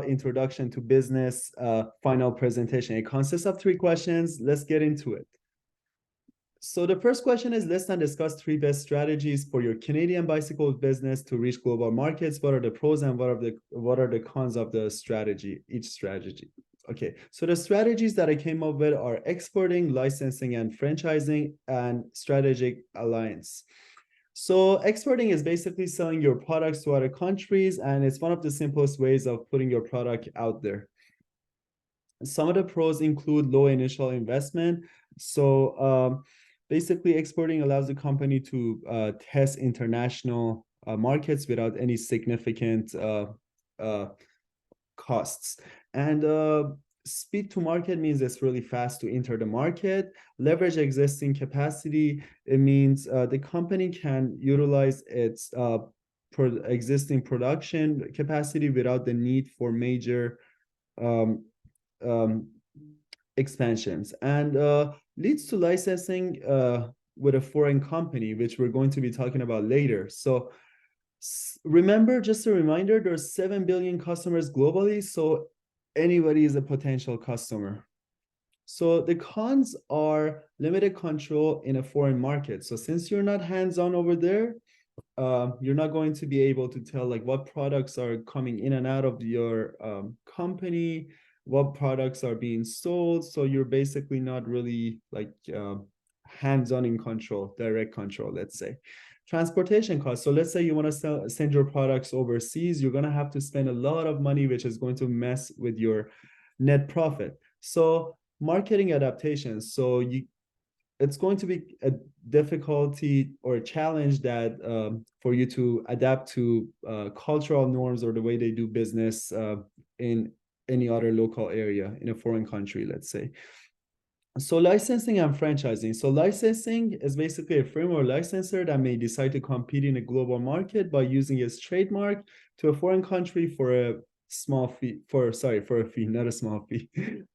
Introduction to business, final presentation. It consists of 3 questions. Let's get into it. So the first question is, list and discuss 3 best strategies for your Canadian bicycle business to reach global markets. What are the pros and what are the cons of the strategy, each strategy? Okay, so the strategies that I came up with are exporting, licensing, and franchising, and strategic alliance. So exporting is basically selling your products to other countries, and it's one of the simplest ways of putting your product out there. Some of the pros include low initial investment. So basically, exporting allows the company to test international markets without any significant costs. And speed to market means it's really fast to enter the market. Leverage existing capacity. It means the company can utilize its existing production capacity without the need for major um, expansions. And leads to licensing with a foreign company, which we're going to be talking about later. So remember, just a reminder, there's 7 billion customers globally, so anybody is a potential customer. So the cons are limited control in a foreign market. So since you're not hands-on over there, you're not going to be able to tell like what products are coming in and out of your company, what products are being sold. So you're basically not really like hands-on in control, direct control, let's say. Transportation costs. So let's say you want to send your products overseas, you're going to have to spend a lot of money, which is going to mess with your net profit. So marketing adaptations. So it's going to be a difficulty or a challenge that for you to adapt to cultural norms or the way they do business in any other local area in a foreign country, let's say. So licensing and franchising. So licensing is basically a firm or licensor that may decide to compete in a global market by using its trademark to a foreign country for a small fee, for a fee, not a small fee.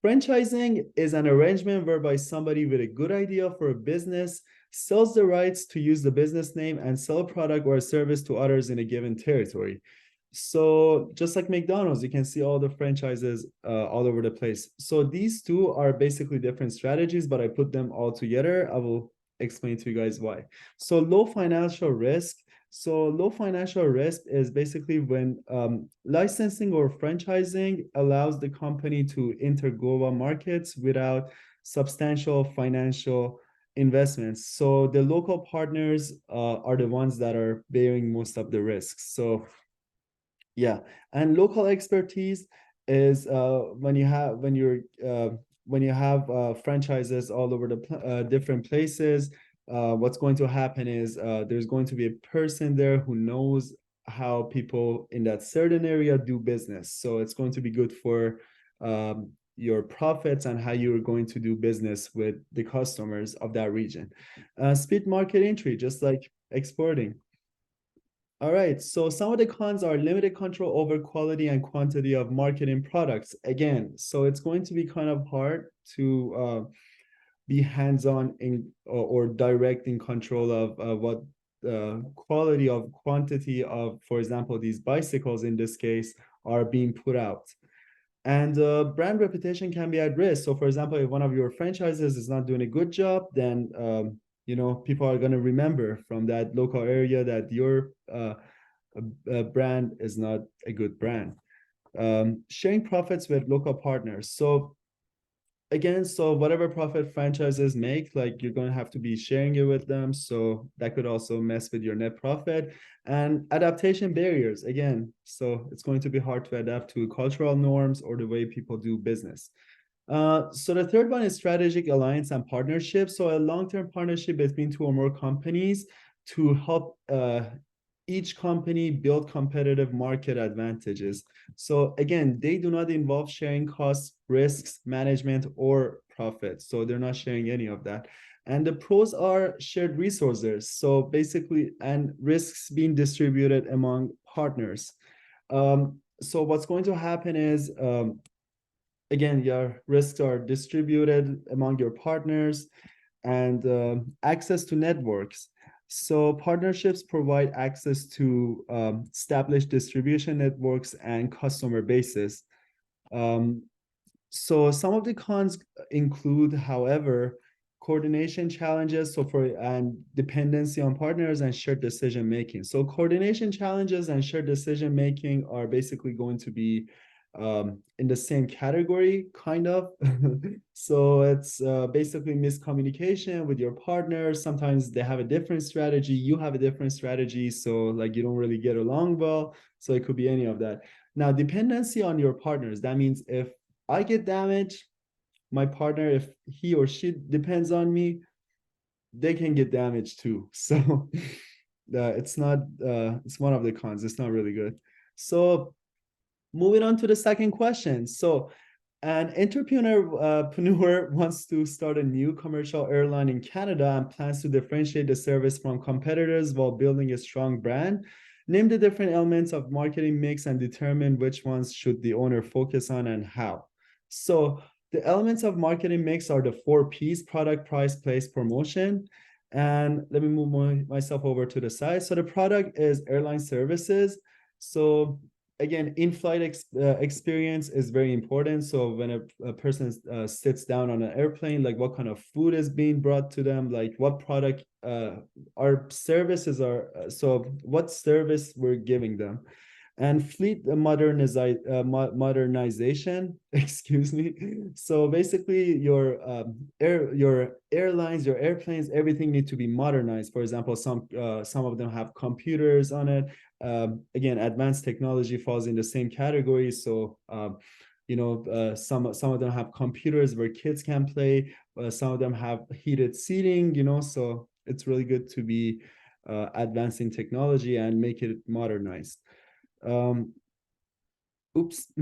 Franchising is an arrangement whereby somebody with a good idea for a business sells the rights to use the business name and sell a product or a service to others in a given territory. So just like McDonald's, you can see all the franchises all over the place. So these two are basically different strategies, but I put them all together. I will explain to you guys why. So low financial risk. So low financial risk is basically when licensing or franchising allows the company to enter global markets without substantial financial investments. So the local partners are the ones that are bearing most of the risks. So yeah, and local expertise is when you have franchises all over the different places. What's going to happen is there's going to be a person there who knows how people in that certain area do business. So it's going to be good for your profits and how you're going to do business with the customers of that region. Speed market entry, just like exporting. All right, so some of the cons are limited control over quality and quantity of marketing products. Again, so it's going to be kind of hard to be hands-on in or direct in control of what quality of quantity of, for example, these bicycles in this case are being put out. And brand reputation can be at risk. So for example, if one of your franchises is not doing a good job, then people are going to remember from that local area that your brand is not a good brand. Sharing profits with local partners. So again, so whatever profit franchises make, like you're going to have to be sharing it with them. So that could also mess with your net profit. And adaptation barriers, again, so it's going to be hard to adapt to cultural norms or the way people do business. So the third one is strategic alliance and partnership. So a long-term partnership between 2 or more companies to help each company build competitive market advantages. So again, they do not involve sharing costs, risks, management, or profits. So they're not sharing any of that. And the pros are shared resources. So basically, and risks being distributed among partners. So what's going to happen is, again, your risks are distributed among your partners and access to networks. So partnerships provide access to established distribution networks and customer bases. Um, so some of the cons include, however, coordination challenges, so for and dependency on partners and shared decision making. So coordination challenges and shared decision making are basically going to be in the same category, kind of. So it's basically miscommunication with your partner. Sometimes they have a different strategy, you have a different strategy, so like you don't really get along well. So it could be any of that. Now, dependency on your partners. That means if I get damaged, my partner, if he or she depends on me, they can get damaged too. So it's not it's one of the cons. It's not really good. So moving on to the second question. So an entrepreneur wants to start a new commercial airline in Canada and plans to differentiate the service from competitors while building a strong brand. Name the different elements of marketing mix and determine which ones should the owner focus on and how. So the elements of marketing mix are the 4 Ps: product, price, place, promotion. And let me move myself over to the side. So the product is airline services. So again, in-flight experience is very important. So when a person sits down on an airplane, like what kind of food is being brought to them, like what product our services are, so what service we're giving them. And fleet modernization, excuse me. So basically your airlines, your airplanes, everything need to be modernized. For example, some of them have computers on it. Again, advanced technology falls in the same category. So some of them have computers where kids can play. Some of them have heated seating, so it's really good to be advancing technology and make it modernized. um oops.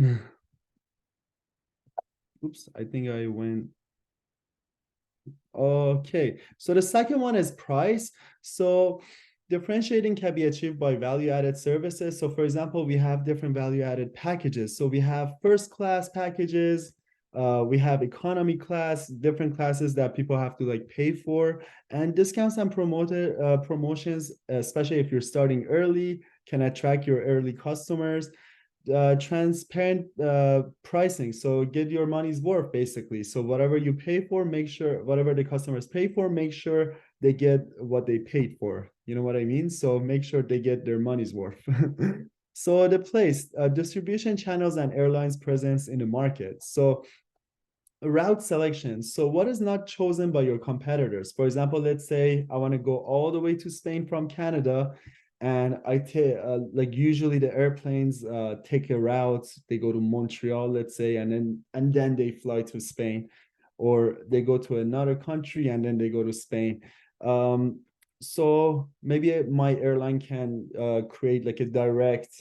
Oops, I think I went. Okay, so the second one is price. So differentiating can be achieved by value-added services. So for example, we have different value-added packages. So we have first class packages, we have economy class, different classes that people have to like pay for, and discounts and promotions, especially if you're starting early, can attract your early customers. Transparent pricing, so get your money's worth basically. So whatever you pay for, make sure whatever the customers pay for, make sure they get what they paid for, you know what I mean? So make sure they get their money's worth. So the place, distribution channels and airlines presence in the market. So route selection. So what is not chosen by your competitors? For example, let's say I want to go all the way to Spain from Canada, and I take like usually the airplanes take a route. They go to Montreal, let's say, and then they fly to Spain, or they go to another country and then they go to Spain. So maybe my airline can create like a direct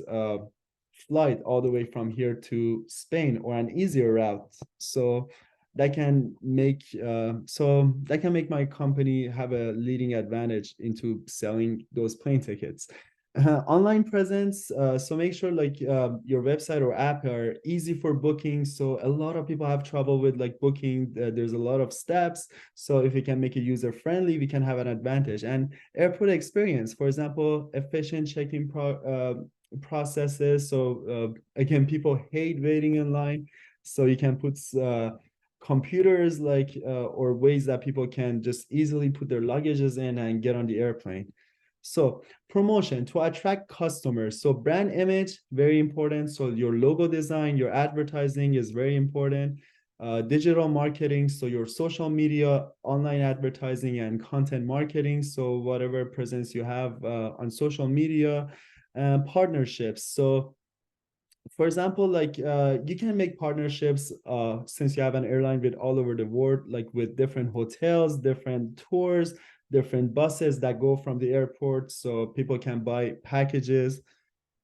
flight all the way from here to Spain, or an easier route. So that can make my company have a leading advantage into selling those plane tickets. Online presence, so make sure like your website or app are easy for booking. So a lot of people have trouble with like booking. There's a lot of steps. So if we can make it user friendly, we can have an advantage. And airport experience, for example, efficient check-in processes. So again, people hate waiting in line. So you can put computers like or ways that people can just easily put their luggages in and get on the airplane. So promotion to attract customers. So brand image, very important. So your logo design, your advertising is very important. Digital marketing, so your social media, online advertising, and content marketing. So whatever presence you have on social media. And partnerships. So for example, like you can make partnerships since you have an airline with all over the world, like with different hotels, different tours, different buses that go from the airport, so people can buy packages,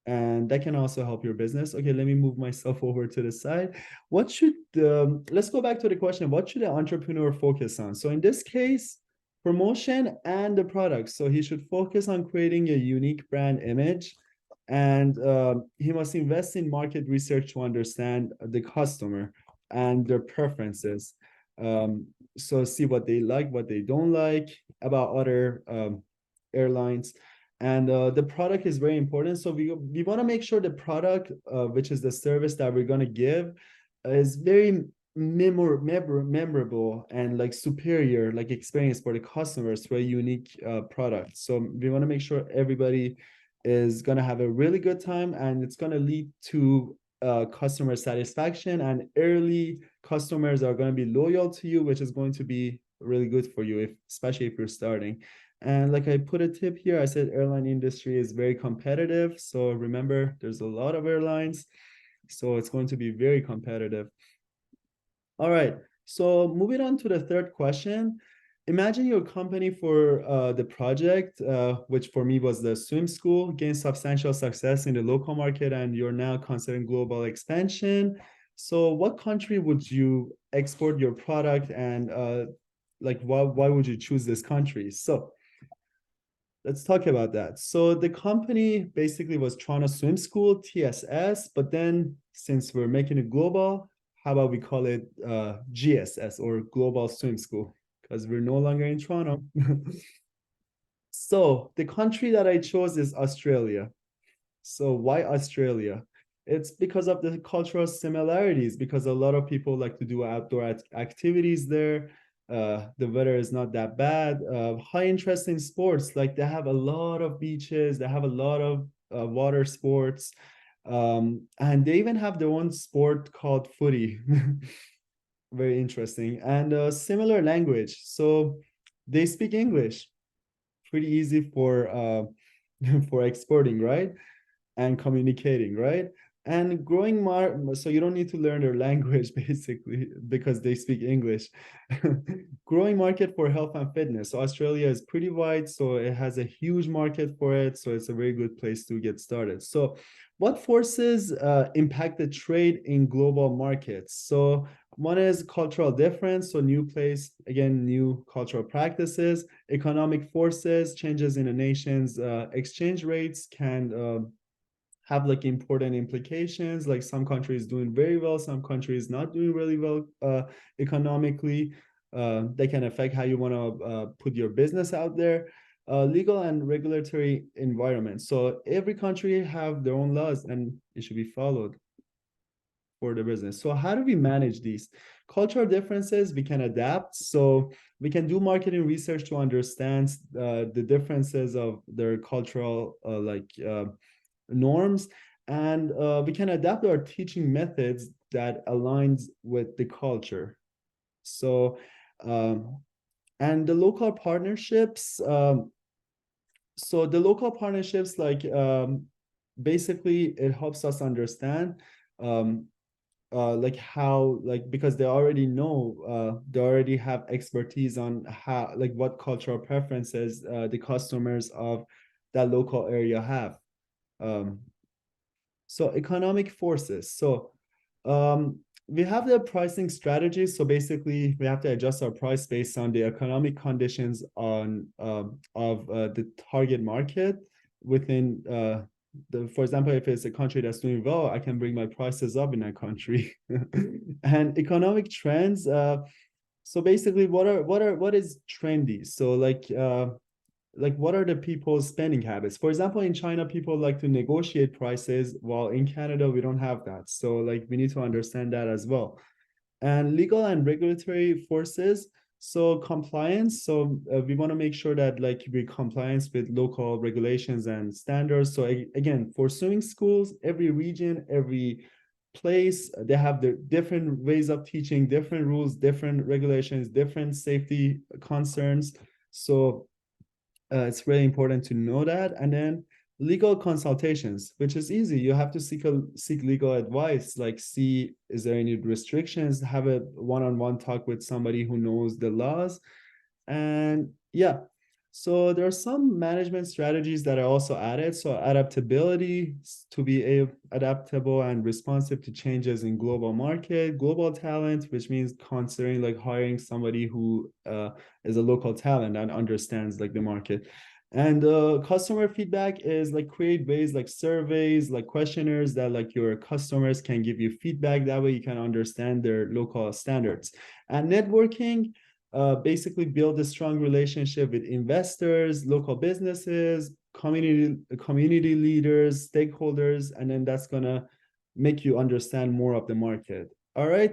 and that can also help your business. Okay, let me move myself over to the side. What should let's go back to the question, what should an entrepreneur focus on? So in this case, promotion and the product. So he should focus on creating a unique brand image, and he must invest in market research to understand the customer and their preferences. So see what they like, what they don't like about other airlines. And the product is very important. So we want to make sure the product, which is the service that we're going to give, is very memorable and like superior like experience for the customers for a unique product. So we want to make sure everybody is going to have a really good time, and it's going to lead to customer satisfaction, and early customers are going to be loyal to you, which is going to be really good for you, if especially if you're starting. And like I put a tip here, I said airline industry is very competitive. So remember, there's a lot of airlines, so it's going to be very competitive. All right. So moving on to the third question. Imagine your company for the project, which for me was the swim school, gained substantial success in the local market, and you're now considering global expansion. So what country would you export your product, and like why would you choose this country? So let's talk about that. So the company basically was Toronto Swim School, TSS, but then since we're making it global, how about we call it GSS, or Global Swim School, because we're no longer in Toronto. So the country that I chose is Australia. So why Australia? It's because of the cultural similarities, because a lot of people like to do outdoor activities there. The weather is not that bad. High interest in sports, like they have a lot of beaches, they have a lot of water sports, and they even have their own sport called footy. Very interesting. And a similar language. So they speak English. Pretty easy for for exporting, right? And communicating, right? And growing so you don't need to learn their language basically because they speak English. Growing market for health and fitness. So Australia is pretty wide, so it has a huge market for it. So it's a very good place to get started. So what forces impact the trade in global markets? So one is cultural difference, so new place, again, new cultural practices. Economic forces, changes in a nation's exchange rates can have like important implications, like some countries doing very well, some countries not doing really well economically. They can affect how you want to put your business out there. Legal and regulatory environment. So every country have their own laws and it should be followed for the business. So how do we manage these cultural differences? We can adapt. So we can do marketing research to understand the differences of their cultural norms, and we can adapt our teaching methods that aligns with the culture. So and the local partnerships, so the local partnerships, like basically it helps us understand like how, like, because they already know, they already have expertise on how, like what cultural preferences the customers of that local area have. um, so economic forces. So we have the pricing strategies. So basically, we have to adjust our price based on the economic conditions on of the target market within for example, if it's a country that's doing well, I can bring my prices up in that country. And economic trends. So basically, what is trendy? So like what are the people's spending habits? For example, in China, people like to negotiate prices, while in Canada, we don't have that. So like we need to understand that as well. And legal and regulatory forces. So compliance. So we want to make sure that like we compliance with local regulations and standards. So again, for swimming schools, every region, every place, they have their different ways of teaching, different rules, different regulations, different safety concerns. So it's really important to know that. And then legal consultations, which is easy. You have to seek legal advice, like see, is there any restrictions? Have a one-on-one talk with somebody who knows the laws. And yeah, so there are some management strategies that are also added. So adaptability, to be adaptable and responsive to changes in global market, global talent, which means considering like hiring somebody who is a local talent and understands like the market. And customer feedback is like create ways like surveys, like questionnaires that like your customers can give you feedback. That way you can understand their local standards. And networking, basically build a strong relationship with investors, local businesses, community leaders, stakeholders, and then that's gonna make you understand more of the market. All right.